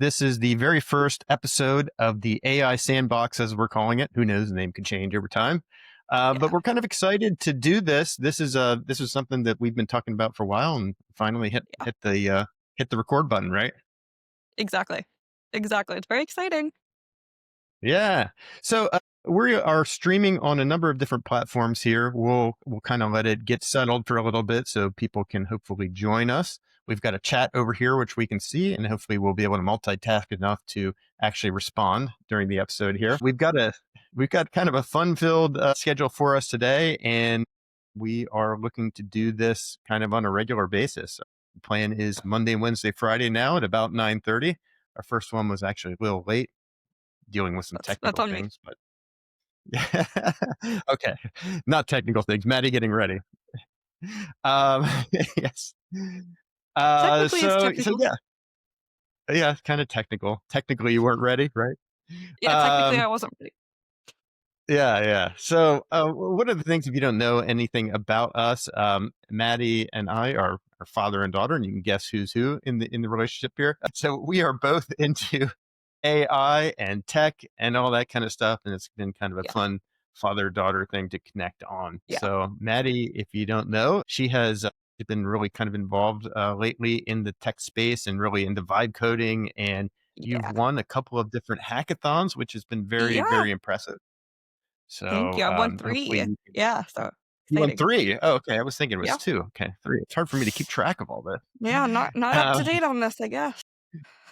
This is the very first episode of the AI Sandbox, as we're calling it. Who knows? The name can change over time. But we're kind of excited to do this. This is something that we've been talking about for a while, and finally hit the record button, right? Exactly. Exactly. It's very exciting. Yeah. So we are streaming on a number of different platforms here. We'll kind of let it get settled for a little bit so people can hopefully join us. We've got a chat over here, which we can see, and hopefully we'll be able to multitask enough to actually respond during the episode here. We've got kind of a fun-filled schedule for us today, and we are looking to do this kind of on a regular basis. The plan is Monday, Wednesday, Friday now at about 9:30. Our first one was actually a little late, dealing with some That's technical on me. things, but okay, not technical things. Maddie getting ready. Um, yes. Technically, it's So technical. yeah, kind of technical. Technically, you weren't ready, right? Yeah, technically, I Um, wasn't ready. yeah. So one of the things, if you don't know anything about us, Maddie and I are father and daughter, and you can guess who's who in the relationship here. So we are both into AI and tech and all that kind of stuff. And it's been kind of a Yeah. fun father-daughter thing to connect on. Yeah. So Maddie, if you don't know, she has been really kind of involved lately in the tech space and really into vibe coding. And you've Yeah. won a couple of different hackathons, which has been very, Yeah. very impressive. Thank So you. I've won hopefully 3. you can. Yeah. So You won exciting. 3. Oh, okay. I was thinking it was Yeah. 2. Okay, 3. It's hard for me to keep track of all this. Yeah. Not up to Um, date on this, I guess.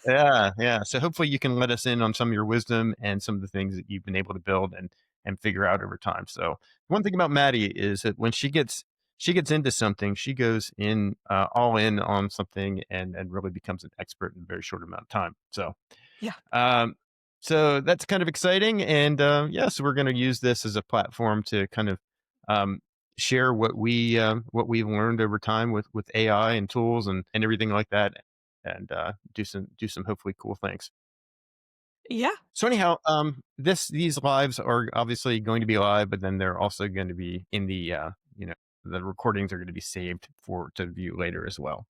Yeah. So hopefully you can let us in on some of your wisdom and some of the things that you've been able to build and figure out over time. So one thing about Maddie is that when she gets into something, she goes in all in on something and really becomes an expert in a very short amount of time. So Yeah. um, so that's kind of exciting. And so we're going to use this as a platform to kind of um, share what we've learned over time with AI and tools and everything like that, and do some hopefully cool things. Yeah. So anyhow, these lives are obviously going to be live, but then they're also going to be in the the recordings are going to be saved for to view later as well.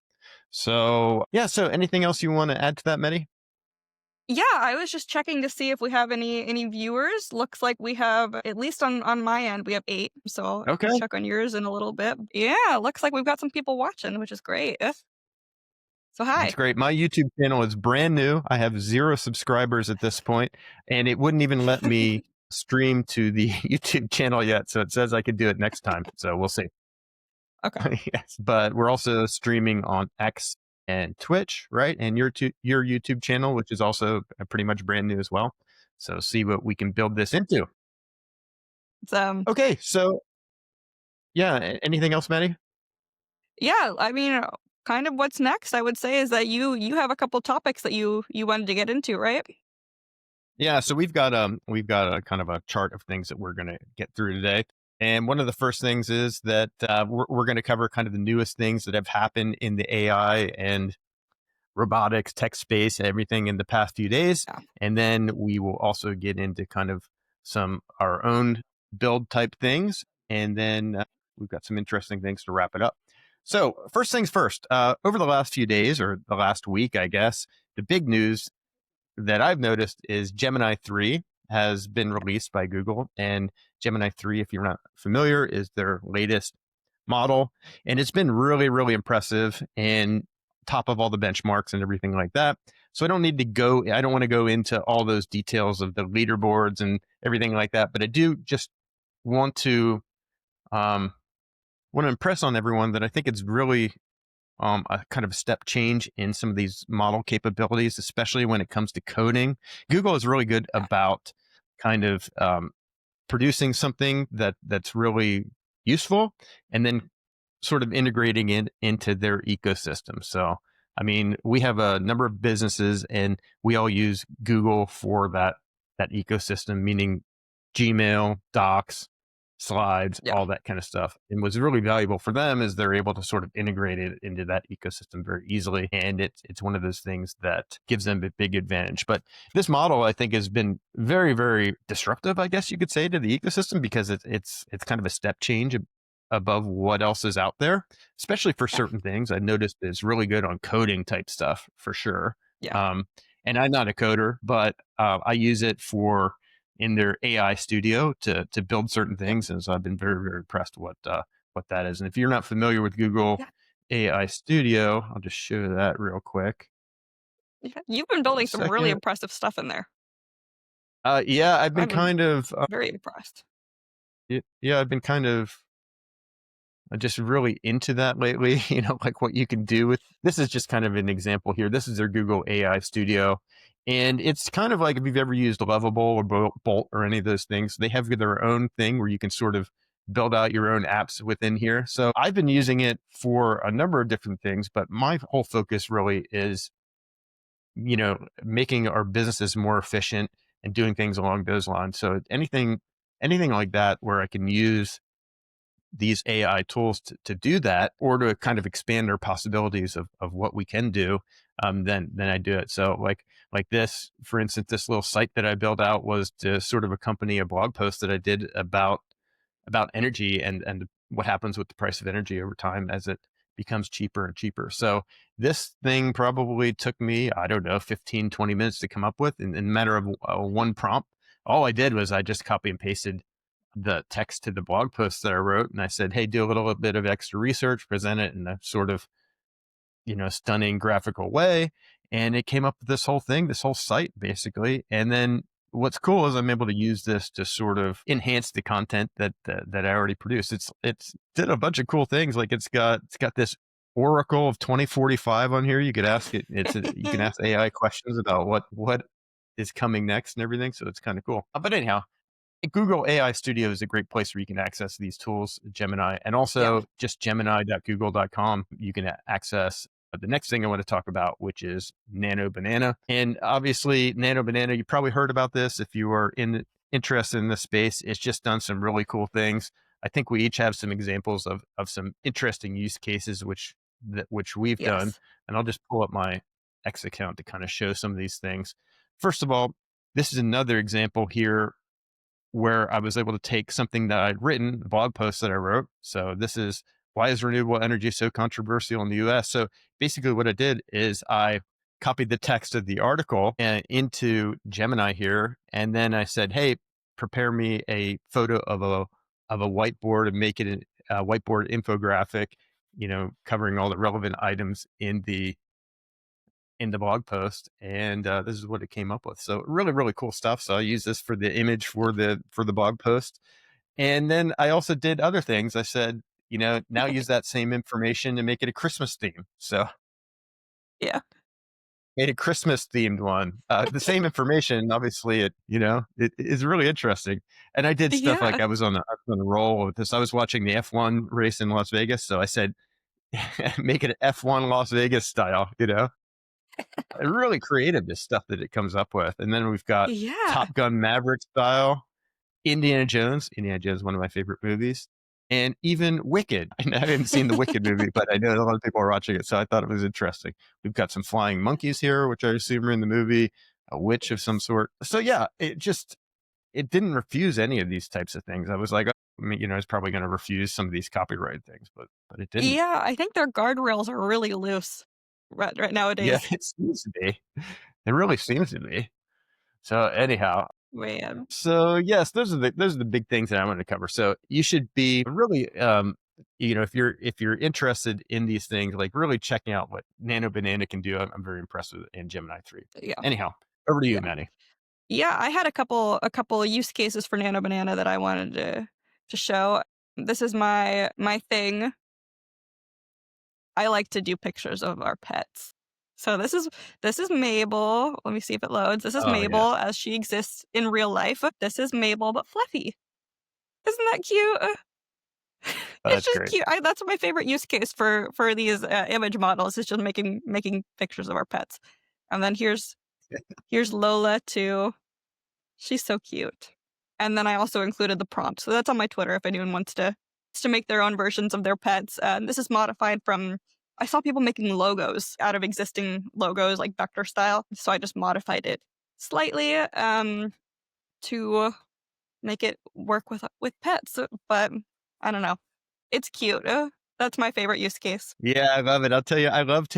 So yeah. So anything else you want to add to that, Mehdi? Yeah, I was just checking to see if we have any viewers. Looks like we have, at least on my end, we have 8. So Okay. I'll check on yours in a little bit. Yeah, looks like we've got some people watching, which is great. So That's hi. great. My YouTube channel is brand new. I have 0 subscribers at this point, and it wouldn't even let me stream to the YouTube channel yet. So it says I could do it next time. So we'll see. Okay. Yes, but we're also streaming on X and Twitch, right? And your YouTube channel, which is also pretty much brand new as well. So see what we can build this into. It's Okay, so yeah, anything else, Maddie? Yeah, I mean, kind of what's next, I would say, is that you have a couple topics that you wanted to get into, right? Yeah, so we've got a kind of a chart of things that we're going to get through today. And one of the first things is that we're going to cover kind of the newest things that have happened in the AI and robotics tech space and everything in the past few days. Yeah. And then we will also get into kind of some our own build type things. And then we've got some interesting things to wrap it up. So first things first, over the last few days or the last week, I guess, the big news that I've noticed is Gemini 3 has been released by Google. And Gemini 3, if you're not familiar, is their latest model. And it's been really, really impressive and top of all the benchmarks and everything like that. So I don't want to go into all those details of the leaderboards and everything like that. But I do just want to um, impress on everyone that I think it's really a kind of a step change in some of these model capabilities, especially when it comes to coding. Google is really good about kind of producing something that's really useful and then sort of integrating it into their ecosystem. So, I mean, we have a number of businesses and we all use Google for that ecosystem, meaning Gmail, Docs, slides, Yeah. all that kind of stuff. And what's really valuable for them is they're able to sort of integrate it into that ecosystem very easily. And it's one of those things that gives them a big advantage. But this model, I think, has been very, very disruptive, I guess you could say, to the ecosystem because it's kind of a step change above what else is out there, especially for Yeah. certain things. I noticed it's really good on coding type stuff for sure. Yeah. Um, And I'm not a coder, but I use it for in their AI studio to build certain Yep. things. And so I've been very, very impressed what that is. And if you're not familiar with Google Yeah. AI Studio, I'll just show you that real quick. Yeah. You've been One building some really second. impressive stuff in there. Yeah, I've been I've been kind of very impressed. yeah, I've been kind of just really into that lately. Like what you can do with this is just kind of an example here. This is their Google AI Studio. And it's kind of like if you've ever used Lovable or Bolt or any of those things, they have their own thing where you can sort of build out your own apps within here. So I've been using it for a number of different things, but my whole focus really is, making our businesses more efficient and doing things along those lines. So anything like that where I can use these AI tools to do that or to kind of expand our possibilities of what we can do, then I do it. So like this, for instance, this little site that I built out was to sort of accompany a blog post that I did about energy and what happens with the price of energy over time as it becomes cheaper and cheaper. So this thing probably took me, I don't know, 15, 20 minutes to come up with in a matter of one prompt. All I did was I just copy and pasted the text to the blog post that I wrote. And I said, hey, do a little bit of extra research, present it in a sort of, stunning graphical way. And it came up with this whole thing, this whole site basically. And then what's cool is I'm able to use this to sort of enhance the content that I already produced. It's did a bunch of cool things. Like it's got this Oracle of 2045 on here. You could ask it. You can ask AI questions about what is coming next and everything. So it's kind of cool. But anyhow, Google AI Studio is a great place where you can access these tools, Gemini, and Yeah. also just gemini.google.com. You can access the next thing I want to talk about, which is Nano Banana. And obviously, Nano Banana, you probably heard about this if you are interested in this space. It's just done some really cool things. I think we each have some examples of some interesting use cases which we've done. Yes. And I'll just pull up my X account to kind of show some of these things. First of all, this is another example here where I was able to take something that I'd written, a blog post that I wrote. So this is why is renewable energy so controversial in the US? So basically what I did is I copied the text of the article into Gemini here. And then I said, hey, prepare me a photo of a whiteboard and make it a whiteboard infographic, covering all the relevant items in the blog post, and this is what it came up with. So really, really cool stuff. So I use this for the image for the blog post, and then I also did other things. I said, now use that same information to make it a Christmas theme. So Yeah. made a Christmas themed one. The same information, obviously, it is really interesting. And I did stuff like Yeah. I was on a roll with this. I was watching the F1 race in Las Vegas, so I said, make it F1 Las Vegas style. Really creative, this stuff that it comes up with. And then we've got Yeah. Top Gun Maverick style, Indiana Jones. Indiana Jones is one of my favorite movies. And even Wicked. I haven't seen the Wicked movie, but I know a lot of people are watching it, so I thought it was interesting. We've got some flying monkeys here, which I assume are in the movie, a witch of some sort. So yeah, it didn't refuse any of these types of things. I was like, it's probably going to refuse some of these copyright things, but it didn't. Yeah. I think their guardrails are really loose right Yeah, nowadays. it seems to be. It really seems to be. So anyhow, Man. so yes, those are the big things that I wanted to cover. So you should be really, if you're interested in these things, like really checking out what Nano Banana can do. I'm very impressed with it in Gemini 3. Yeah. Anyhow, over to you, Yeah. Maddie. Yeah. I had a couple of use cases for Nano Banana that I wanted to show. This is my thing. I like to do pictures of our pets. So this is Mabel. Let me see if it loads. This is Oh yeah, Mabel as she exists in real life. This is Mabel but fluffy. Isn't that cute? It's that's just great. cute. That's my favorite use case for these image models. Is just making pictures of our pets. And then here's Lola too. She's so cute. And then I also included the prompt. So that's on my Twitter if anyone wants to make their own versions of their pets. This is modified from I saw people making logos out of existing logos like vector style. So I just modified it slightly to make it work with pets. But I don't know. It's cute. That's my favorite use case. Yeah, I love it. I'll tell you, I love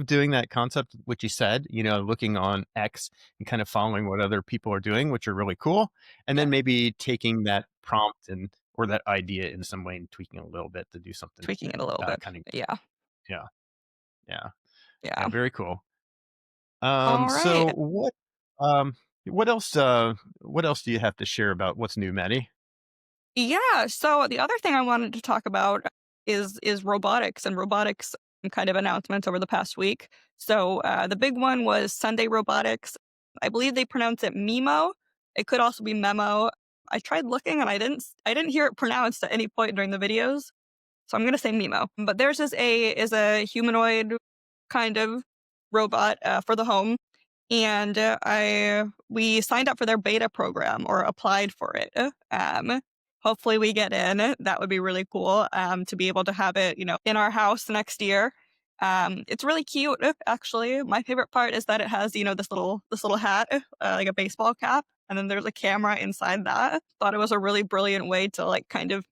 doing that concept, which you said, looking on X and kind of following what other people are doing, which are really cool. And Yeah, then maybe taking that prompt or that idea in some way and tweaking it a little bit to do something, tweaking it a little bit. kind of, Yeah, yeah, yeah, yeah, yeah. very cool. All So right. um, what else do you have to share about what's new, Maddie? Yeah. So the other thing I wanted to talk about is robotics and robotics kind of announcements over the past week. So the big one was Sunday Robotics. I believe they pronounce it Mimo. It could also be Memo. I tried looking and I didn't hear it pronounced at any point during the videos. So I'm gonna say Mimo. But theirs is a humanoid kind of robot for the home, and I we signed up for their beta program or applied for it. Hopefully we get in. That would be really cool to be able to have it, in our house next year. It's really cute, actually. My favorite part is that it has, this little hat, like a baseball cap, and then there's a camera inside that. Thought it was a really brilliant way to like kind of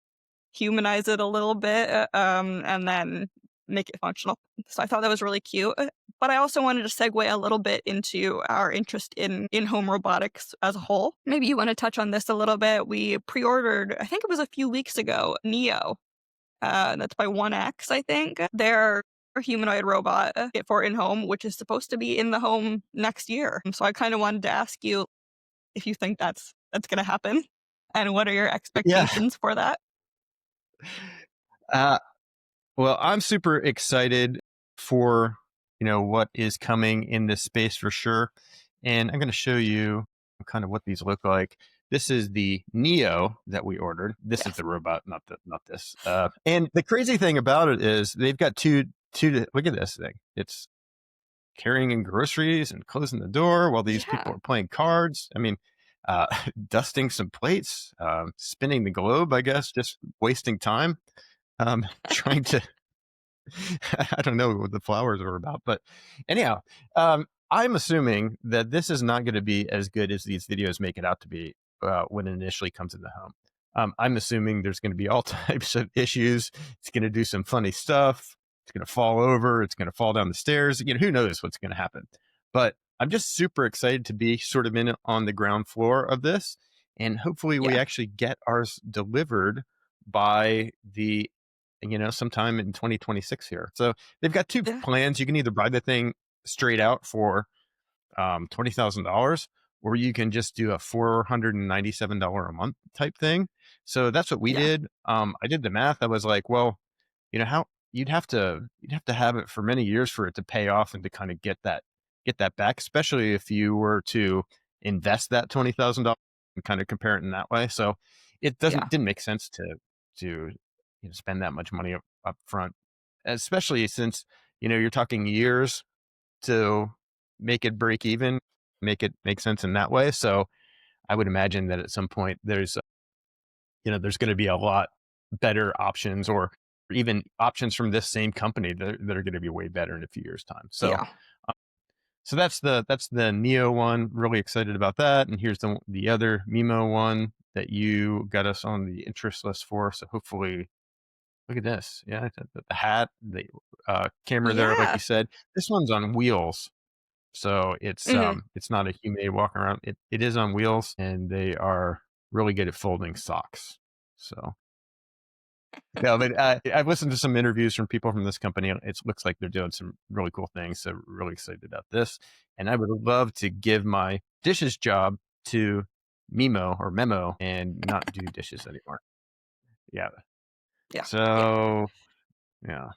humanize it a little bit, and then make it functional. So I thought that was really cute. But I also wanted to segue a little bit into our interest in home robotics as a whole. Maybe you want to touch on this a little bit. We pre-ordered, I think it was a few weeks ago, Neo. That's by 1X, I think. Their humanoid robot for in home, which is supposed to be in the home next year. So I kind of wanted to ask you if you think that's going to happen, and what are your Yeah. expectations for that? Uh, well, I'm super excited for, what is coming in this space for sure. And I'm going to show you kind of what these look like. This is the Neo that we ordered. This is Yes. the robot, not this. And the crazy thing about it is they've got look at this thing. It's carrying in groceries and closing the door while these Yeah. people are playing cards. I mean, uh, dusting some plates, spinning the globe, I guess, just wasting time, trying to I don't know what the flowers were about, but anyhow, I'm assuming that this is not going to be as good as these videos make it out to be when it initially comes in the home. I'm assuming there's going to be all types of issues. It's going to do some funny stuff. It's going to fall over. It's going to fall down the stairs. Who knows what's going to happen? But I'm just super excited to be sort of in on the ground floor of this, and hopefully we Yeah. actually get ours delivered by the sometime in 2026 here. So they've got two Yeah. plans. You can either buy the thing straight out for $20,000, or you can just do a $497 a month type thing. So that's what we Yeah. did. I did the math. I was like, well, how you'd have to have it for many years for it to pay off and to kind of get that back, especially if you were to invest that $20,000 and kind of compare it in that way. So it Yeah. didn't make sense to spend that much money up front, especially since you're talking years to make it break even, make it make sense in that way. So I would imagine that at some point there's going to be a lot better options, or even options from this same company that are going to be way better in a few years time. So Yeah. uh, that's the Neo one. Really excited about that. And here's the other Mimo one that you got us on the interest list for. So hopefully, look at this. Yeah, the hat, the camera there, like Yeah. you said. This one's on wheels. So Mhm. it's not a human walking around. It is on wheels, and they are really good at folding socks. So no, but I've listened to some interviews from people from this company. It looks like they're doing some really cool things. So really excited about this. And I would love to give my dishes job to Mimo or Memo and not do dishes anymore. Yeah. Yeah. Yeah. So yeah.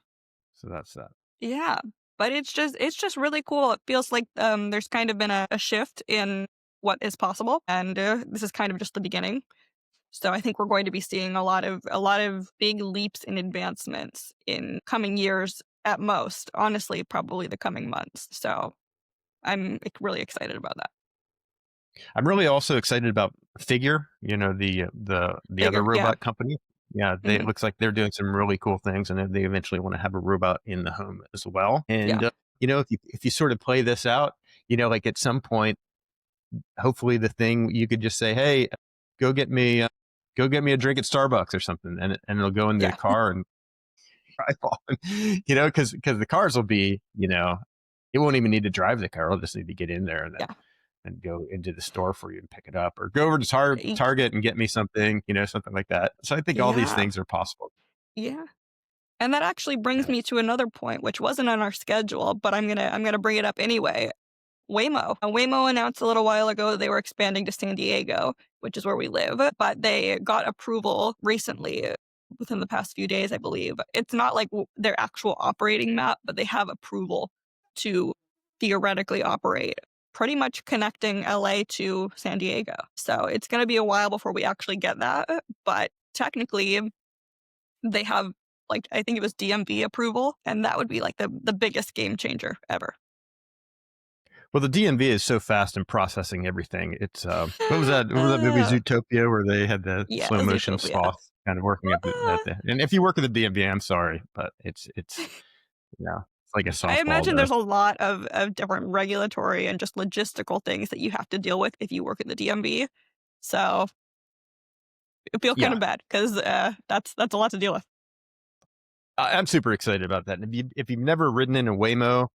So that's that. Yeah. But it's just really cool. It feels like there's kind of been a shift in what is possible, and this is kind of just the beginning. So I think we're going to be seeing a lot of big leaps in advancements in coming years at most. Honestly, probably the coming months. So I'm really excited about that. I'm really also excited about Figure, the other Bigger, yeah. robot company. Yeah, it Hmm. looks like they're doing some really cool things, and they eventually want to have a robot in the home as well. Yeah. And if you sort of play this out, like at some point, hopefully the thing you could just say, "Hey, go get me, go get me a drink at Starbucks or something," and it'll go into the Yeah. car, and drive on, because the cars will be, it won't even need to drive the car. I'll just need to get in there and then Yeah. and go into the store for you and pick it up, or go over to Y- Target and get me something, something like that. So I think all these Yeah. things are possible. Yeah. And that actually brings Yeah. me to another point, which wasn't on our schedule, but I'm gonna bring it up anyway. Waymo. Waymo announced a little while ago that they were expanding to San Diego, which is where we live, but they got approval recently, within the past few days, I believe. It's not like their actual operating map, but they have approval to theoretically operate, pretty much connecting LA to San Diego. So it's going to be a while before we actually get that, but technically they have, like, I think it was DMV approval, and that would be like the biggest game changer ever. Well, the DMV is so fast in processing everything. It's what was that? What was that movie Uh, Zootopia where they had the yeah, slow motion Zootopia. sloth kind of working at the and if you work at the DMV, I'm sorry, but it's it's like a I softball imagine to there's a lot of different regulatory and just logistical things that you have to deal with if you work at the DMV. So I feel kind yeah. of bad because that's a lot to deal with. I'm super excited about that. And if you've never ridden in a Waymo,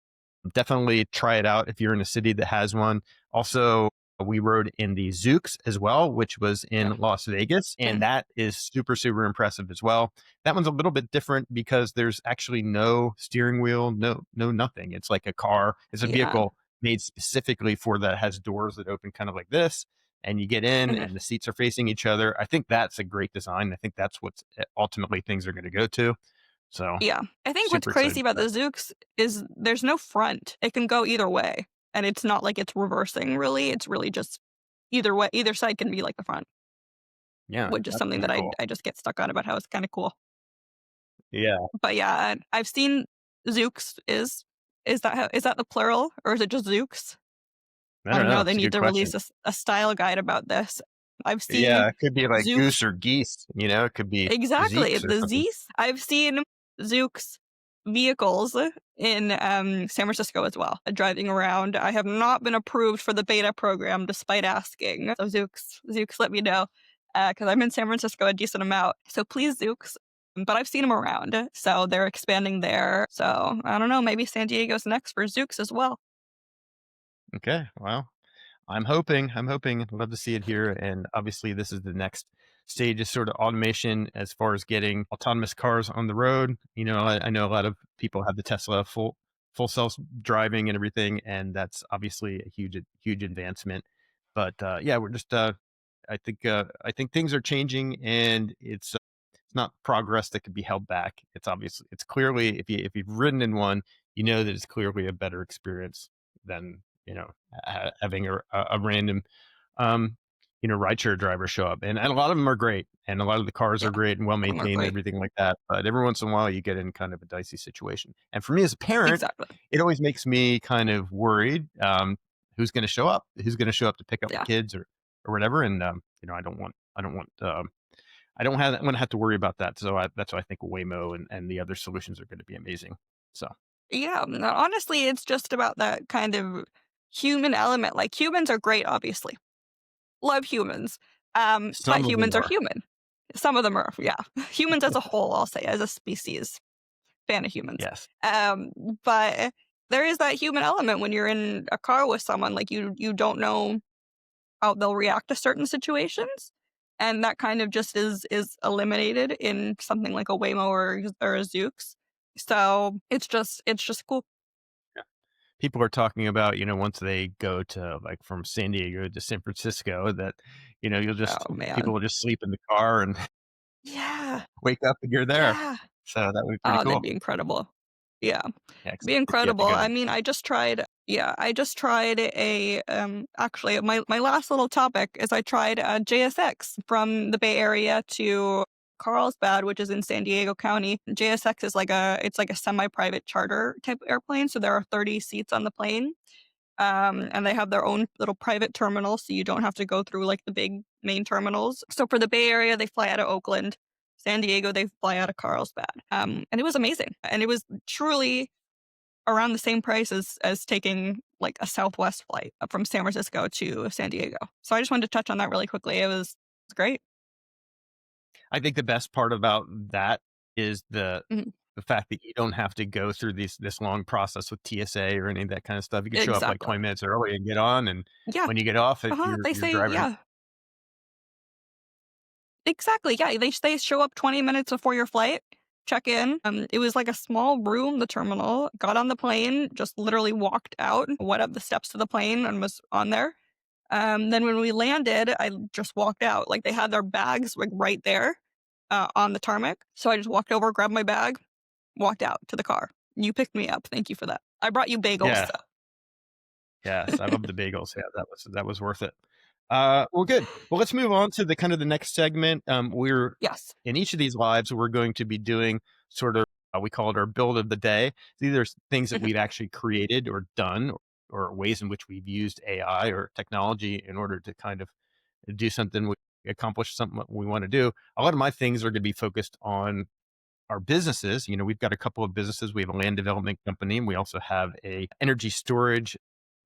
definitely try it out if you're in a city that has one. Also, we rode in the Zooks as well, which was Yeah. in Las Vegas, and Mm. that is super, super impressive as well. That one's a little bit different because there's actually no steering wheel, no nothing. It's like a car. It's a Yeah. vehicle made specifically for that. It has doors that open kind of like this, and you get in, Mhm. and the seats are facing each other. I think that's a great design. I think that's what's ultimately things are going to go to. So Yeah. I think what's super excited crazy about for the that. Zooks is there's no front. It can go either way. And it's not like it's reversing really. It's really just either way, either side can be like the front, Yeah, which is that's something pretty that cool. I just get stuck on about how it's kind of cool. Yeah, But yeah, I've seen Zooks is that how, is that the plural or is it just Zooks? I I don't don't know. know. They It's a need good to question. release a style guide about this. I've seen Yeah, it could be like Zooks. goose or geese, it could be Exactly, Zeeks or the something. Zeus. I've seen Zooks vehicles in, San Francisco as well, driving around. I have not been approved for the beta program despite asking. So Zooks, let me know, because 'cause I'm in San Francisco a decent amount. So please, Zooks. But I've seen them around, so they're expanding there. So I don't know, maybe San Diego's next for Zooks as well. Okay, well, I'm hoping. I'd love to see it here, and obviously, this is the next stage of sort of automation as far as getting autonomous cars on the road. I know a lot of people have the Tesla full self driving and everything, and that's obviously a huge advancement. But yeah, we're just I think things are changing, and it's not progress that could be held back. It's clearly if you've ridden in one, you know that it's clearly a better experience than having a random um rideshare driver show up. And a lot of them are great, and a lot of the cars Yeah, are great and well some are maintained and great. everything like that. But every once in a while, you get in kind of a dicey situation. And for me as a parent, Exactly. it always makes me kind of worried. Who's going to show up? Who's going to show up to pick up my Yeah. kids or whatever? And I don't want to have to worry about that. So that's why I think Waymo and the other solutions are going to be amazing. So Yeah, no, honestly, it's just about that kind of human element. Like humans are great, obviously. Love humans. But some of them humans are are. human. Some of them are, yeah. Humans as a whole, I'll say, as a species, fan of humans. Yes. Um, but there is that human element when you're in a car with someone. Like you don't know how they'll react to certain situations, and that kind of just is eliminated in something like a Waymo or a Zoox. So it's just cool. Yeah. People are talking about, once they go to like from San Diego to San Francisco, that, Oh people man. will just sleep in the car and Yeah. wake up and you're there. Yeah. So that would be pretty Oh, that'd cool. be incredible. Yeah. Yeah, 'cause Be if you have to incredible. go I to, mean, I just tried a actually my last little topic is I tried JSX from the Bay Area to Carlsbad, which is in San Diego County. JSX is like a semi-private charter type airplane, so there are 30 seats on the plane. And they have their own little private terminal, so you don't have to go through like the big main terminals. So for the Bay Area, they fly out of Oakland. San Diego, they fly out of Carlsbad. And it was amazing. And it was truly around the same price as taking like a Southwest flight from San Francisco to San Diego. So I just wanted to touch on that really quickly. It was great. I think the best part about that is the fact that you don't have to go through this long process with TSA or any of that kind of stuff. You can show up like Exactly. 20 minutes early and get on, and Yeah. when you get off, They you're say, driving. yeah, exactly. Yeah, they show up 20 minutes before your flight, check in. It was like a small room, the terminal. Got on the plane, just literally walked out, went up the steps to the plane, and was on there. Then when we landed, I just walked out. Like they had their bags like right there on the tarmac. So I just walked over, grabbed my bag, walked out to the car. You picked me up. Thank you for that. I brought you bagels. Yeah. Yes, I love the bagels. Yeah, that was worth it. Well, good. Well, let's move on to the kind of the next segment. We're Yes. in each of these lives, we're going to be doing sort of we call it our build of the day. These are things that Mhm. we've actually created or done, or ways in which we've used AI or technology in order to kind of do something, accomplish something that we want to do. A lot of my things are going to be focused on our businesses. We've got a couple of businesses. We have a land development company, and we also have a energy storage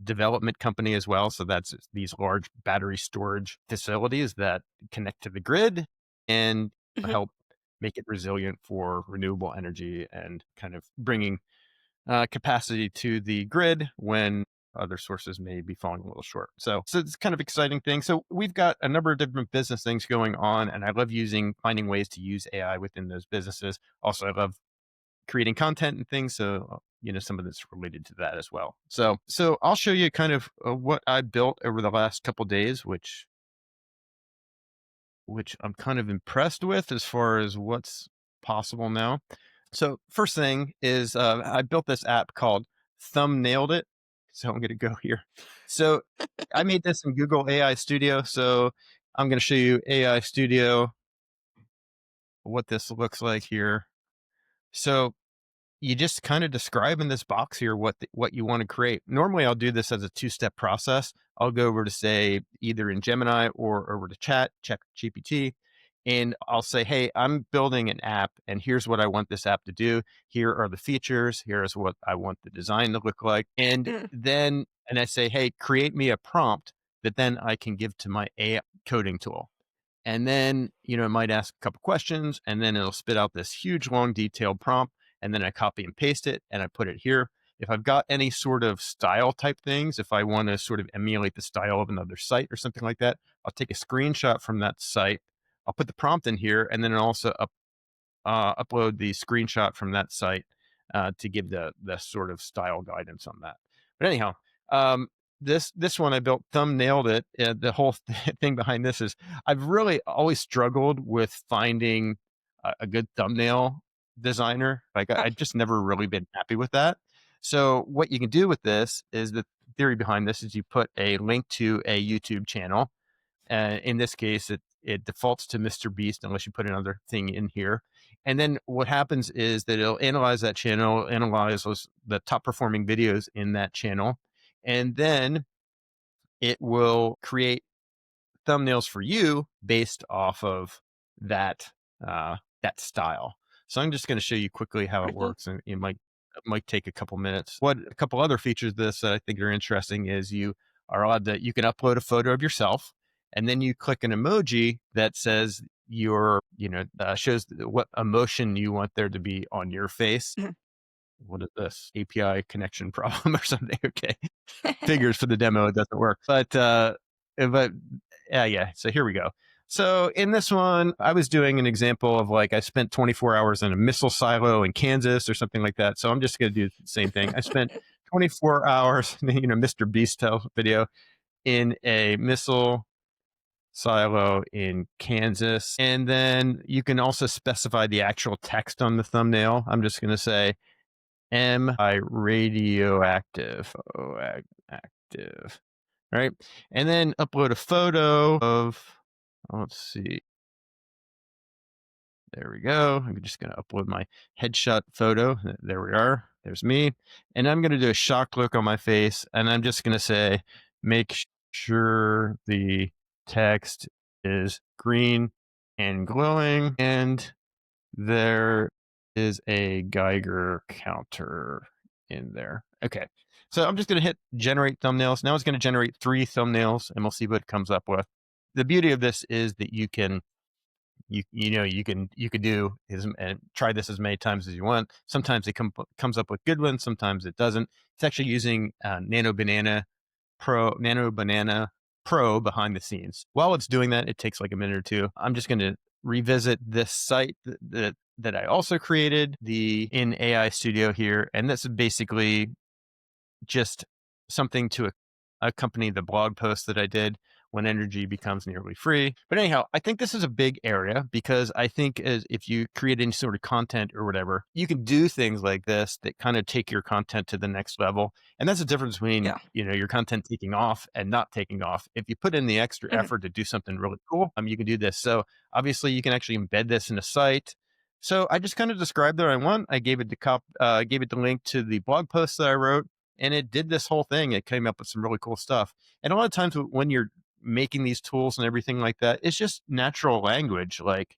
development company as well. So that's these large battery storage facilities that connect to the grid and Mhm. help make it resilient for renewable energy and kind of bringing capacity to the grid when other sources may be falling a little short. So it's kind of exciting thing. So we've got a number of different business things going on, and I love finding ways to use AI within those businesses. Also, I love creating content and things. So some of that's related to that as well. So I'll show you kind of what I built over the last couple days, which I'm kind of impressed with as far as what's possible now. So first thing is I built this app called Thumbnailed It. So I'm going to go here. So I made this in Google AI Studio. So I'm going to show you AI Studio, what this looks like here. So you just kind of describe in this box here what you want to create. Normally, I'll do this as a two-step process. I'll go over to say either in Gemini or over to check GPT, and I'll say, "Hey, I'm building an app, and here's what I want this app to do. Here are the features. Here's what I want the design to look like." Mm. And I say, "Hey, create me a prompt that then I can give to my AI coding tool." And then, it might ask a couple questions, and then it'll spit out this huge, long, detailed prompt. And then I copy and paste it and I put it here. If I've got any sort of style type things, if I want to sort of emulate the style of another site or something like that, I'll take a screenshot from that site. I'll put the prompt in here, and then also upload the screenshot from that site to give the sort of style guidance on that. But anyhow, um, this one I built, thumbnailed it. The whole thing behind this is I've really always struggled with finding a good thumbnail designer. Like I just never really been happy with that. So what you can do with this is the theory behind this is you put a link to a YouTube channel. In this case, it defaults to Mr. Beast unless you put another thing in here. And then what happens is that it'll analyze that channel, analyze the top performing videos in that channel, and then it will create thumbnails for you based off of that style. So I'm just going to show you quickly how it Mhm. works, and it might take a couple minutes. What a couple other features of this that I think are interesting is you can upload a photo of yourself, and then you click an emoji that says shows what emotion you want there to be on your face. Mhm. What is this API connection problem or something? Okay, figures for the demo it doesn't work, but yeah. So here we go. So in this one, I was doing an example of like I spent 24 hours in a missile silo in Kansas or something like that. So I'm just going to do the same thing. I spent 24 hours, Mr. Beast style video in a missile silo in Kansas. And then you can also specify the actual text on the thumbnail. I'm just going to say, am I radioactive? Oh, active. Right. And then upload a photo of, let's see. There we go. I'm just going to upload my headshot photo. There we are. There's me. And I'm going to do a shock look on my face. And I'm just going to say, make sure the text is green and glowing. And there is a Geiger counter in there. Okay. So I'm just going to hit generate thumbnails. Now it's going to generate 3 thumbnails, and we'll see what it comes up with. The beauty of this is that you can You could do is and try this as many times as you want. Sometimes it comes up with good ones, sometimes it doesn't. It's actually using Nano Banana Pro behind the scenes. While it's doing that, it takes like a minute or two. I'm just going to revisit this site that I also created the in AI Studio here, and this is basically just something to accompany the blog post that I did when energy becomes nearly free. But anyhow, I think this is a big area because I think as if you create any sort of content or whatever, you can do things like this that kind of take your content to the next level. And that's the difference between, Yeah. your content taking off and not taking off. If you put in the extra Mhm. effort to do something really cool, you can do this. So obviously you can actually embed this in a site. So I just kind of described what I want. I gave it gave it the link to the blog post that I wrote, and it did this whole thing. It came up with some really cool stuff. And a lot of times when you're making these tools and everything like that, it's just natural language. Like,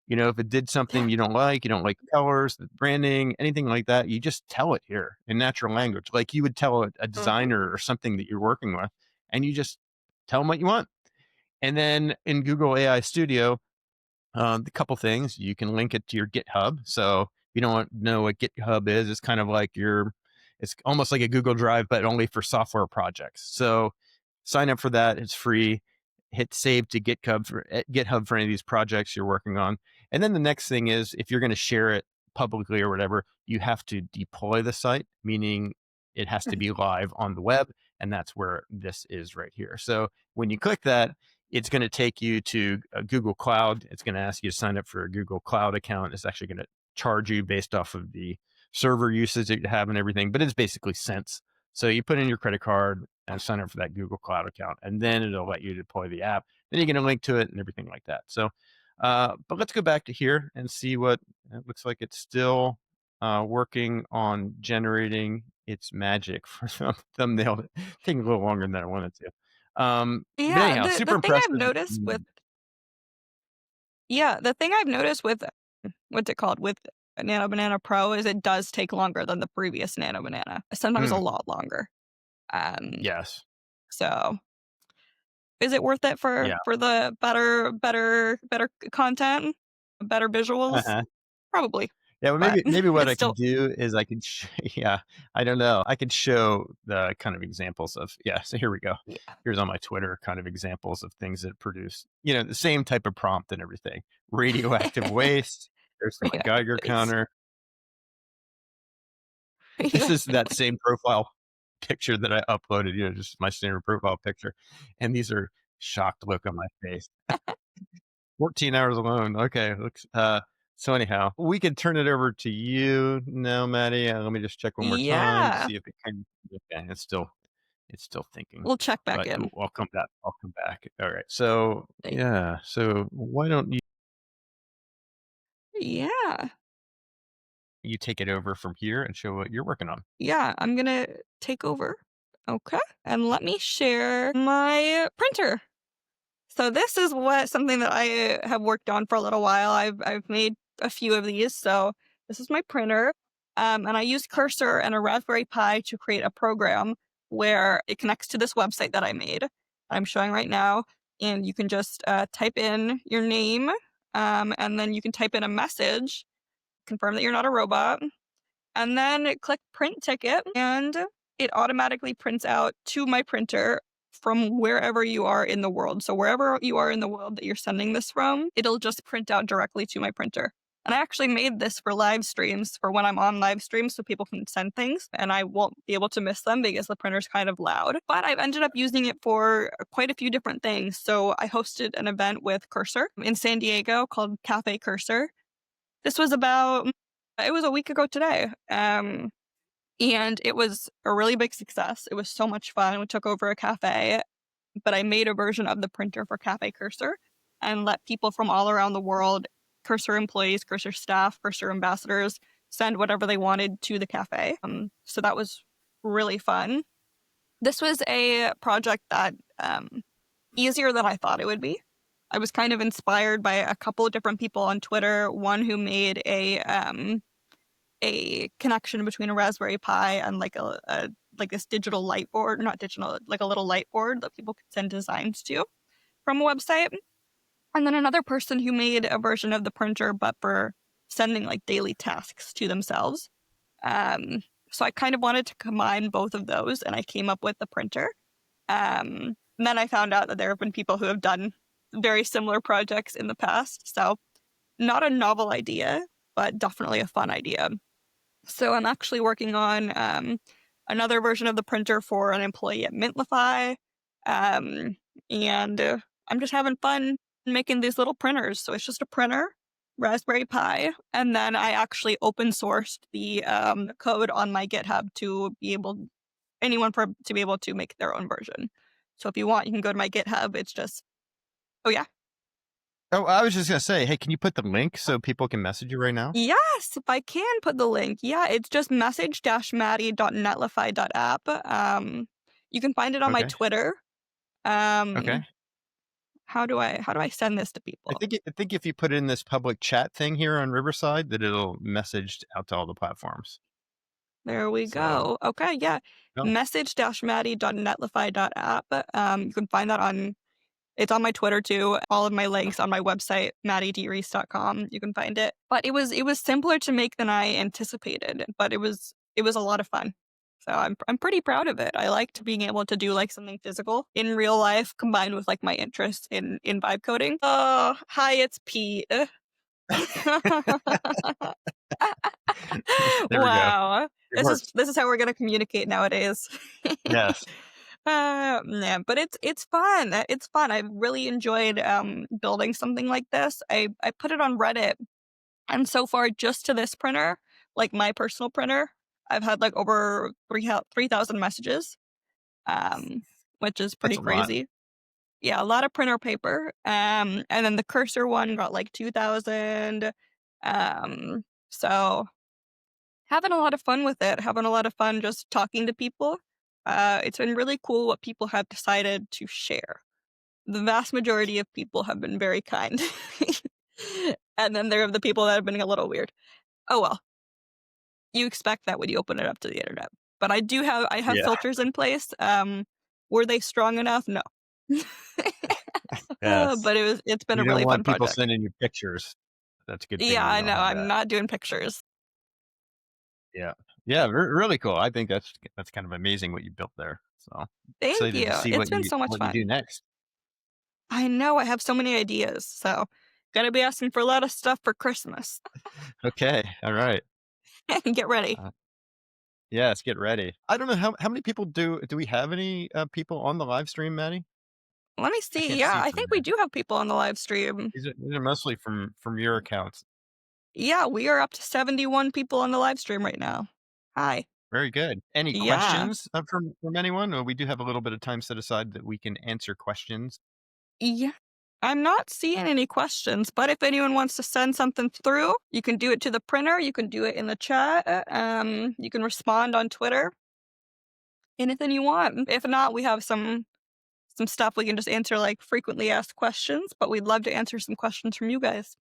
if it did Yeah. something you don't like the colors, the branding, anything like that, you just tell it here in natural language. Like you would tell a Mhm. designer or something that you're working with, and you just tell them what you want. And then in Google AI Studio, the couple things you can link it to your GitHub. So if you don't know what GitHub is, it's kind of like it's almost like a Google Drive, but only for software projects. So sign up for that. It's free. Hit save to GitHub for any of these projects you're working on. And then the next thing is if you're going to share it publicly or whatever, you have to deploy the site, meaning it has to Mhm. be live on the web. And that's where this is right here. So when you click that, it's going to take you to a Google Cloud. It's going to ask you to sign up for a Google Cloud account. It's actually going to charge you based off of the server usage that you have and everything, but it's basically cents. So you put in your credit card and sign up for that Google Cloud account, and then it'll let you deploy the app. Then you get a link to it and everything like that. So, but let's go back to here and see what it looks like. It's still working on generating its magic for some thumbnail. Taking a little longer than I wanted to. But Yeah. anyhow, The super thing I've impressive. noticed with yeah, the thing I've noticed with what's it called with Nano Banana Pro is it does take longer than the previous Nano Banana. Sometimes a Mm, lot longer. Um, yes. so is it worth it Yeah. for the better content, better visuals? Uh-huh. Probably, Yeah, well, but maybe what it's I could still do is yeah, I don't know. I could show the kind of examples of yeah, so here we go. yeah. Here's on my Twitter kind of examples of things that produce, the same type of prompt and everything. Radioactive waste. There's my Radioactive Geiger waste. counter. This is Radioactive that waste. same profile picture that I uploaded, just my standard profile picture. And these are shocked look on my face. 14 hours alone. Okay. Looks, so anyhow, we could turn it over to you now, Maddie. Let me just check one more time to Yeah, see if it can. Okay, it's still thinking, we'll check back but in. I'll come back. I'll come back. All right. So Thank- yeah. So why don't Yeah, you take it over from here and show what you're working on? yeah. I'm gonna take over. Okay, and let me share my printer. So this is what something that I have worked on for a little while. I've made a few of these. So this is my printer, and I use Cursor and a Raspberry Pi to create a program where it connects to this website that I made. I'm showing right now, and you can just type in your name, and then you can type in a message, confirm that you're not a robot, and then click print ticket, and it automatically prints out to my printer from wherever you are in the world. So wherever you are in the world that you're sending this from, it'll just print out directly to my printer. And I actually made this for live streams for when I'm on live streams so people can send things and I won't be able to miss them because the printer's kind of loud. But I've ended up using it for quite a few different things. So I hosted an event with Cursor in San Diego called Cafe Cursor. This was about it was a week ago today. And it was a really big success. It was so much fun. We took over a cafe, but I made a version of the printer for Cafe Cursor and let people from all around the world, Cursor employees, Cursor staff, Cursor ambassadors, send whatever they wanted to the cafe. So that was really fun. This was a project that easier than I thought it would be. I was kind of inspired by a couple of different people on Twitter. One who made a connection between a Raspberry Pi and like a like this digital light board, not digital, like a little light board that people could send designs to from a website. And then another person who made a version of the printer, but for sending like daily tasks to themselves. Um, so I kind of wanted to combine both of those, and I came up with the printer. And then I found out that there have been people who have done very similar projects in the past. So not a novel idea, but definitely a fun idea. So I'm actually working on another version of the printer for an employee at Mintlify. Um, and I'm just having fun making these little printers. So it's just a printer, Raspberry Pi, and then I actually open sourced the code on my GitHub to be able to be able to make their own version. So if you want, you can go to my GitHub. It's just, oh yeah. Oh, I was just gonna say, hey, can you put the link so people can message you right now? Yes, if I can put the link. Yeah, it's just message-maddie.netlify.app. You can find it on my Okay. Twitter. Okay. Um, how do I send this to people? I think if you put it in this public chat thing here on Riverside, that it'll message out to all the platforms. There we So, go. Okay, yeah. no. Message-maddie.netlify.app. You can find that on It's on my Twitter too. All of my links on my website, maddiedreese.com. You can find it. But it was simpler to make than I anticipated, but it was a lot of fun. So I'm pretty proud of it. I liked being able to do like something physical in real life combined with like my interest in vibe coding. Oh, hi, it's Pete. There we go. Wow. It This is works. this is how we're gonna communicate nowadays. Yes. Yeah, but it's fun. It's fun. I really enjoyed building something like this. I put it on Reddit, and so far, just to this printer, like my personal printer, I've had like over 3,000 messages, um, which is That's pretty a lot. crazy. Yeah, a lot of printer paper. And then the cursor one got like 2,000. So having a lot of fun with it, having a lot of fun just talking to people. It's been really cool what people have decided to share. The vast majority of people have been very kind. And then there are the people that have been a little weird. Oh well, you expect that when you open it up to the internet. But I have Yeah. filters in place. Were they strong enough? No. Yes. But it's been a You don't really fun want people project. sending you pictures. That's a good thing Yeah, that you I don't know. have I'm that. not doing pictures. Yeah. Yeah, really cool. I think that's kind of amazing what you built there. So, Thank excited you. to see It's been so much what you do fun. next. I know I have so many ideas. So gonna be asking for a lot of stuff for Christmas. Okay. All right. Get ready. Uh, yes, get ready. I don't know how many people do we have any people on the live stream, Maddie? Let me I see. can't Yeah, see I from think we there. do have people on the live stream. These are mostly from your accounts. Yeah, we are up to 71 people on the live stream right now. Hi. Very good. Any Yeah. questions from anyone? We do have a little bit of time set aside that we can answer questions. Yeah. I'm not seeing any questions, but if anyone wants to send something through, you can do it to the printer, you can do it in the chat, you can respond on Twitter, anything you want. If not, we have some stuff we can just answer like frequently asked questions, but we'd love to answer some questions from you guys.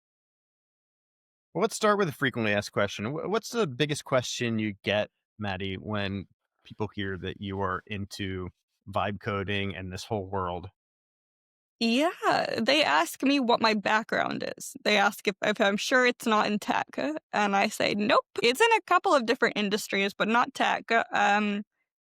Well, let's start with a frequently asked question. What's the biggest question you get, Maddie, when people hear that you are into vibe coding and this whole world? Yeah, they ask me what my background is. They ask if I'm sure it's not in tech, and I say nope. It's in a couple of different industries, but not tech.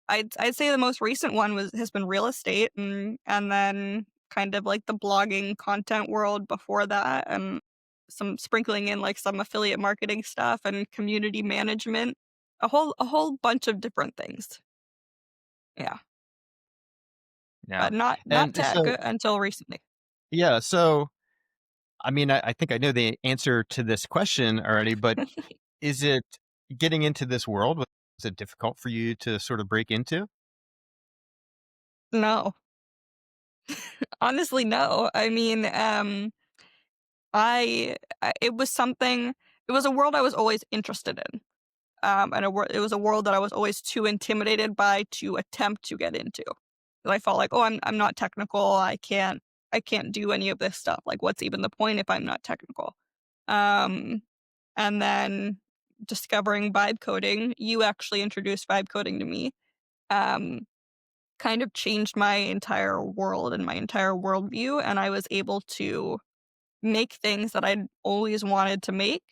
I'd say the most recent one has been real estate, and then kind of like the blogging content world before that, and some sprinkling in like some affiliate marketing stuff and community management, a whole bunch of different things. Yeah, Yeah. but not And tech so, until recently. yeah, so I mean, I think I know the answer to this question already, but is it getting into this world? Was it difficult for you to sort of break into? No, honestly, no. I mean, it was something. It was a world I was always interested in. And it was a world that I was always too intimidated by to attempt to get into. 'Cause I felt like, oh, I'm not technical. I can't do any of this stuff. Like, what's even the point if I'm not technical? Um, and then discovering vibe coding, you actually introduced vibe coding to me. Um, kind of changed my entire world and my entire worldview, and I was able to make things that I'd always wanted to make.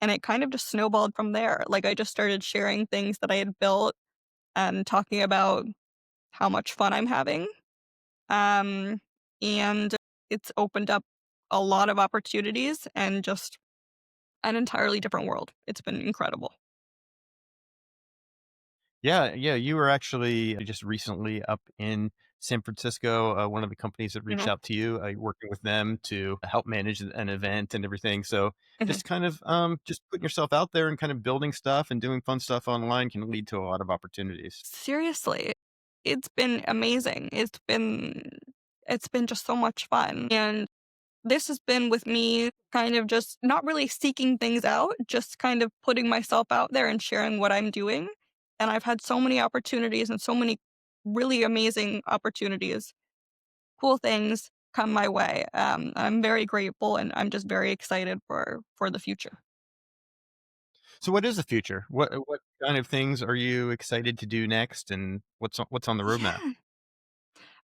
And it kind of just snowballed from there. Like I just started sharing things that I had built and talking about how much fun I'm having. Um, and it's opened up a lot of opportunities and just an entirely different world. It's been incredible. Yeah, yeah, you were actually just recently up in San Francisco. One of the companies that reached Mhm, out to you, working with them to help manage an event and everything. So mhm. just kind of just putting yourself out there and kind of building stuff and doing fun stuff online can lead to a lot of opportunities. Seriously, it's been amazing. It's been just so much fun. And this has been with me kind of just not really seeking things out, just kind of putting myself out there and sharing what I'm doing. And I've had so many opportunities and so many really amazing opportunities, cool things come my way. I'm very grateful and I'm just very excited for the future. So what is the future? What kind of things are you excited to do next, and what's on the roadmap? Yeah.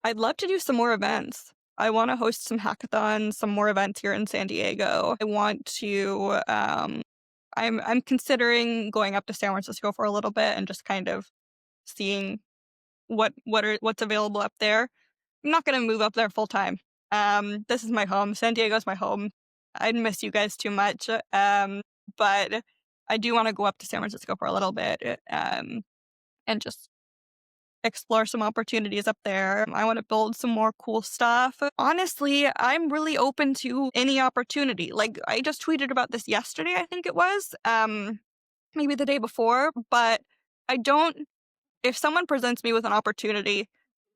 I'd love to do some more events. I want to host some hackathons, some more events here in San Diego. I want to I'm considering going up to San Francisco for a little bit and just kind of seeing what's available up there. I'm not going to move up there full time. This is my home. San Diego's my home. I'd miss you guys too much. But I do want to go up to San Francisco for a little bit and just explore some opportunities up there. I want to build some more cool stuff. Honestly, I'm really open to any opportunity. Like I just tweeted about this yesterday, I think it was. Maybe the day before, but I don't if someone presents me with an opportunity,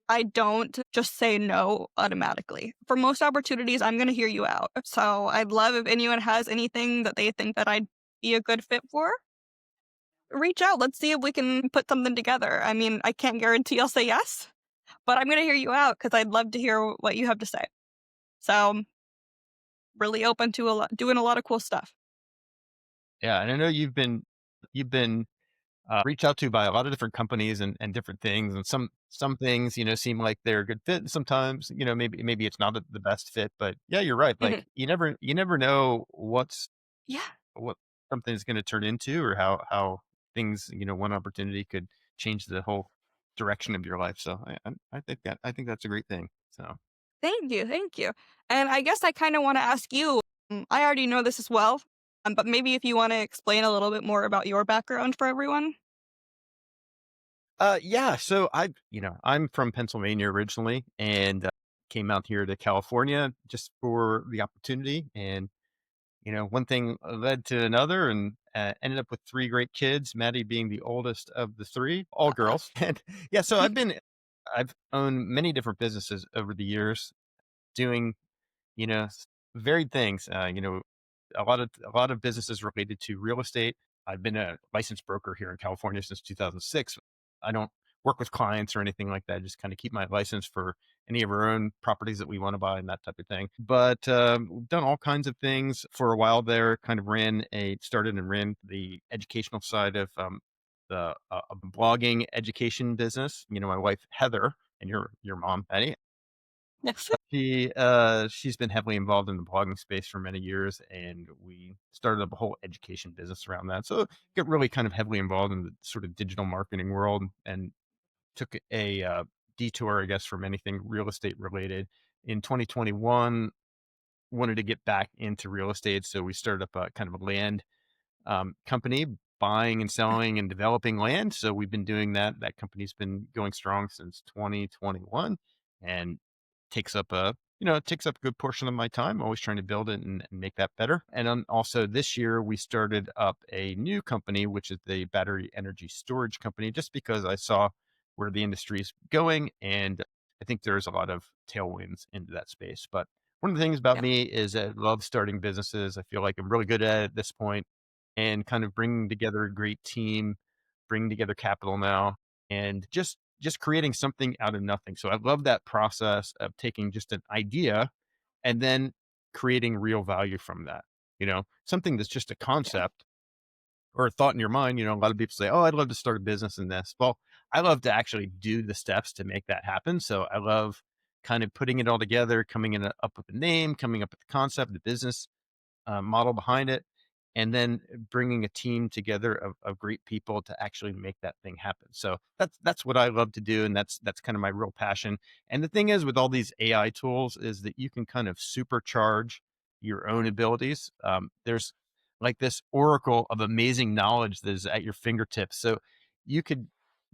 I don't just say no automatically. For most opportunities, I'm going to hear you out. So I'd love if anyone has anything that they think that I'd be a good fit for, reach out. Let's see if we can put something together. I mean, I can't guarantee I'll say yes, but I'm going to hear you out because I'd love to hear what you have to say. So really open to doing a lot of cool stuff. Yeah, and I know you've been reached out to by a lot of different companies and different things, and some things seem like they're a good fit. And sometimes maybe it's not the best fit, but yeah, you're right. Like Mhm. you never know Yeah. what something's going to turn into, or how things one opportunity could change the whole direction of your life. So I think that's a great thing. So. Thank you. Thank you. And I guess I kind of want to ask you, I already know this as well, but maybe if you want to explain a little bit more about your background for everyone. Yeah. So I'm from Pennsylvania originally, and came out here to California just for the opportunity. And one thing led to another, and ended up with three great kids. Maddie being the oldest of the three, all Uh, girls. And yeah, so I've owned many different businesses over the years, doing varied things. A lot of businesses related to real estate. I've been a licensed broker here in California since 2006. I don't work with clients or anything like that. Just kind of keep my license for any of our own properties that we want to buy and that type of thing. But we've done all kinds of things for a while there. Kind of started and ran the educational side of the blogging education business. My wife Heather and your mom Betty, yes. she's been heavily involved in the blogging space for many years, and we started up a whole education business around that. So get really kind of heavily involved in the sort of digital marketing world, and took a detour, I guess, from anything real estate related. In 2021, wanted to get back into real estate, so we started up a kind of a land company, buying and selling and developing land. So we've been doing that. That company's been going strong since 2021, and it takes up a good portion of my time. Always trying to build it and make that better. And then also this year we started up a new company, which is the battery energy storage company, just because I saw where the industry is going, and I think there's a lot of tailwinds into that space. But one of the things about Yeah. me is I love starting businesses. I feel like I'm really good at it at this point, and kind of bringing together a great team, bringing together capital now, and just creating something out of nothing. So I love that process of taking just an idea and then creating real value from that. Something that's just a Yeah. concept or a thought in your mind. A lot of people say, "Oh, I'd love to start a business in this." Well, I love to actually do the steps to make that happen. So I love kind of putting it all together, up with the name, coming up with the concept, the business model behind it, and then bringing a team together of great people to actually make that thing happen. So that's what I love to do, and that's kind of my real passion. And the thing is, with all these AI tools, is that you can kind of supercharge your own abilities. There's like this oracle of amazing knowledge that is at your fingertips. So you could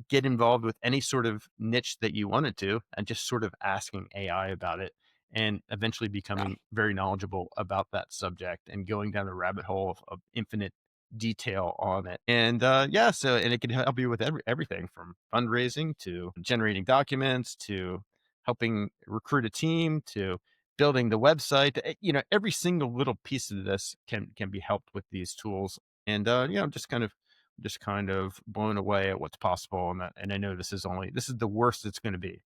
get involved with any sort of niche that you wanted to and just sort of asking AI about it and eventually Yeah. becoming very knowledgeable about that subject and going down the rabbit hole of infinite detail on it. And yeah, so and it can help you with everything from fundraising to generating documents to helping recruit a team to building the website. Every single little piece of this can be helped with these tools. And just kind of blown away at what's possible. And I know this is the worst it's going to be,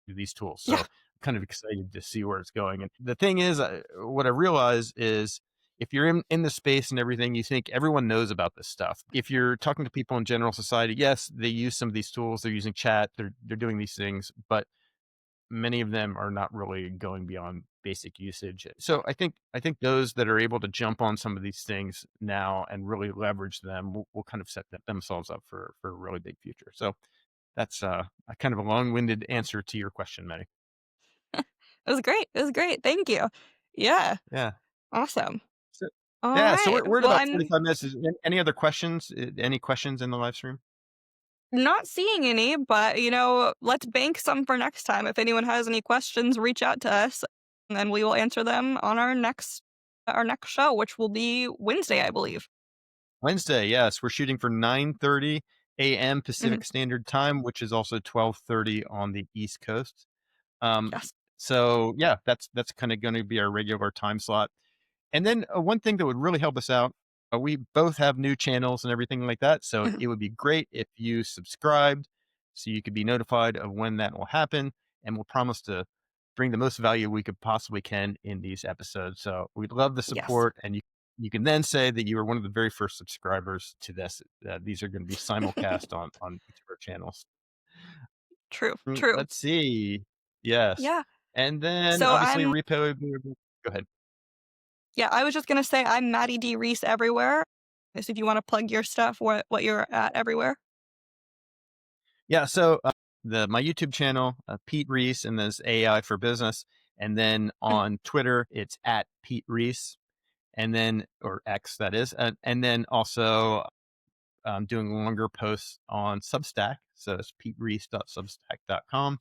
these tools. So Yeah. I'm kind of excited to see where it's going. And the thing is, what I realize is if you're in the space and everything, you think everyone knows about this stuff. If you're talking to people in general society, yes, they use some of these tools. They're using chat. They're doing these things, but many of them are not really going beyond basic usage. So I think those that are able to jump on some of these things now and really leverage them will kind of set themselves up for a really big future. So that's a kind of a long-winded answer to your question, Maddie. It was great. It was great. Thank you. Yeah. Yeah. Awesome. So, All yeah. So right. we're at Well, about I'm 45 minutes. Any other questions? Any questions in the live stream? not seeing any, but let's bank some for next time. If anyone has any questions, reach out to us and then we will answer them on our next show, which will be Wednesday, I believe. Wednesday, yes. We're shooting for 9:30 a.m. Mhm. Pacific Standard Time, which is also 12:30 on the East Coast. Um, Yes. so yeah, that's kind of going to be our regular time slot. And then one thing that would really help us out, we both have new channels and everything like that. So Mhm. it would be great if you subscribed so you could be notified of when that will happen. And we'll promise to bring the most value we could possibly can in these episodes. So we'd love the Yes. support. And you can then say that you were one of the very first subscribers to this. These are going to be simulcast on each of our channels. True. True. Let's see. Yes. Yeah. And then So obviously I'm repo. Go ahead. Yeah, I was just gonna say I'm Maddie D Reese everywhere. So if you want to plug your stuff, what you're at everywhere. Yeah. So my YouTube channel, Pete Reese, and there's AI for Business. And then Mhm. on Twitter, it's at Pete Reese, and then, or X, that is. And then also doing longer posts on Substack. So it's petereese.substack.com.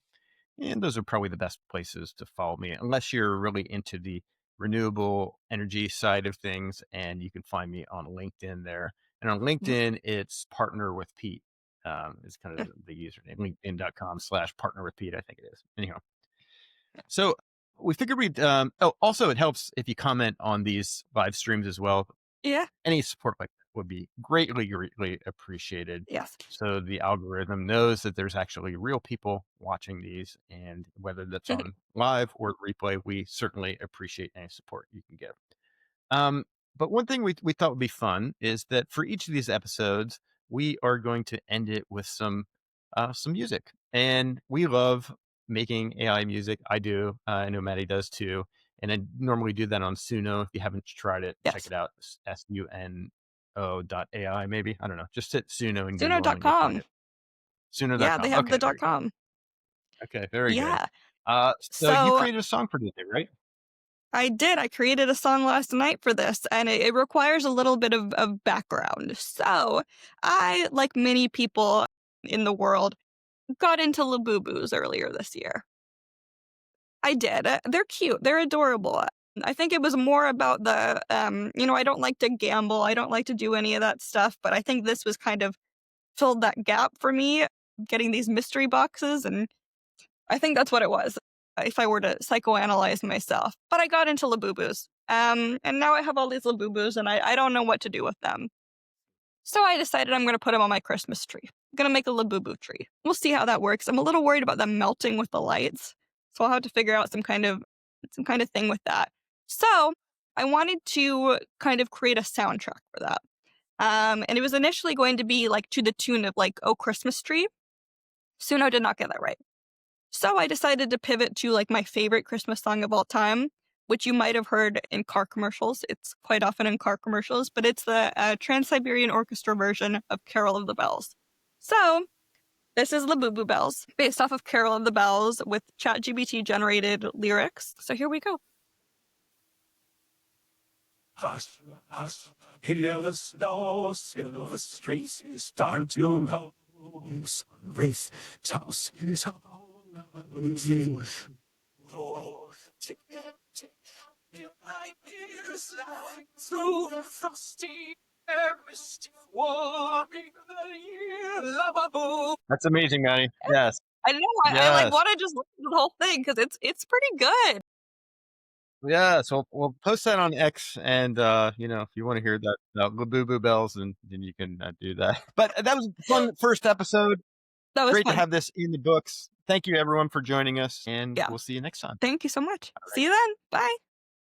And those are probably the best places to follow me, unless you're really into the renewable energy side of things. And you can find me on LinkedIn there. And on Mhm. LinkedIn, it's Partner with Pete. Is kind of Mhm. the username, linkedin.com/partner with Pete, I think it is. Anyhow, so we figured also it helps if you comment on these live streams as well. Yeah. Any support like that would be greatly, greatly appreciated. Yes. So the algorithm knows that there's actually real people watching these, and whether that's Mhm. on live or replay, we certainly appreciate any support you can give. Um, but one thing we thought would be fun is that for each of these episodes, we are going to end it with some music, and we love making AI music. I do. I know Maddie does too, and I normally do that on Suno. If you haven't tried it, check Yes. it out. Suno.ai, maybe. I don't know. Just hit Suno in Google and you'll find Suno.com. it. Yeah, they Suno.com. have the Okay, dot very good. .com. Okay, very good. Yeah. So you So created a song for today, right? I did. I created a song last night for this, and it requires a little bit of background. So I, like many people in the world, got into Labubus earlier this year. I did. They're cute. They're adorable. I think it was more about I don't like to gamble. I don't like to do any of that stuff, but I think this was kind of filled that gap for me, getting these mystery boxes. And I think that's what it was, if I were to psychoanalyze myself. But I got into Labubus. And now I have all these Labubus and I don't know what to do with them. So I decided I'm going to put them on my Christmas tree. I'm going to make a Labubu tree. We'll see how that works. I'm a little worried about them melting with the lights. So I'll have to figure out some kind of thing with that. So I wanted to kind of create a soundtrack for that. And it was initially going to be like to the tune of like "Oh Christmas Tree." Suno did not get that right. So I decided to pivot to like my favorite Christmas song of all time, which you might have heard in car commercials. It's quite often in car commercials, but it's the Trans-Siberian Orchestra version of Carol of the Bells. So this is the Boo Boo Bells, based off of Carol of the Bells with ChatGPT generated lyrics. So here we go. Hush, hush, hear the snow, silver streets start to rose. Reese tosses on you. Oh, tick, tick, tick, my ears like through the frosty air, misty warning the year of a boo. That's amazing, Maddie. Yes. I know. I like Yes. want to just listen to the whole thing because it's pretty good. Yes. We'll post that on X, and if you want to hear that the Boo Boo Bells, then you can do that. But that was a fun first episode. That was Great to fun. have this in the books. Thank you everyone for joining us, and Yeah. we'll see you next time. Thank you so much. See you then. Bye.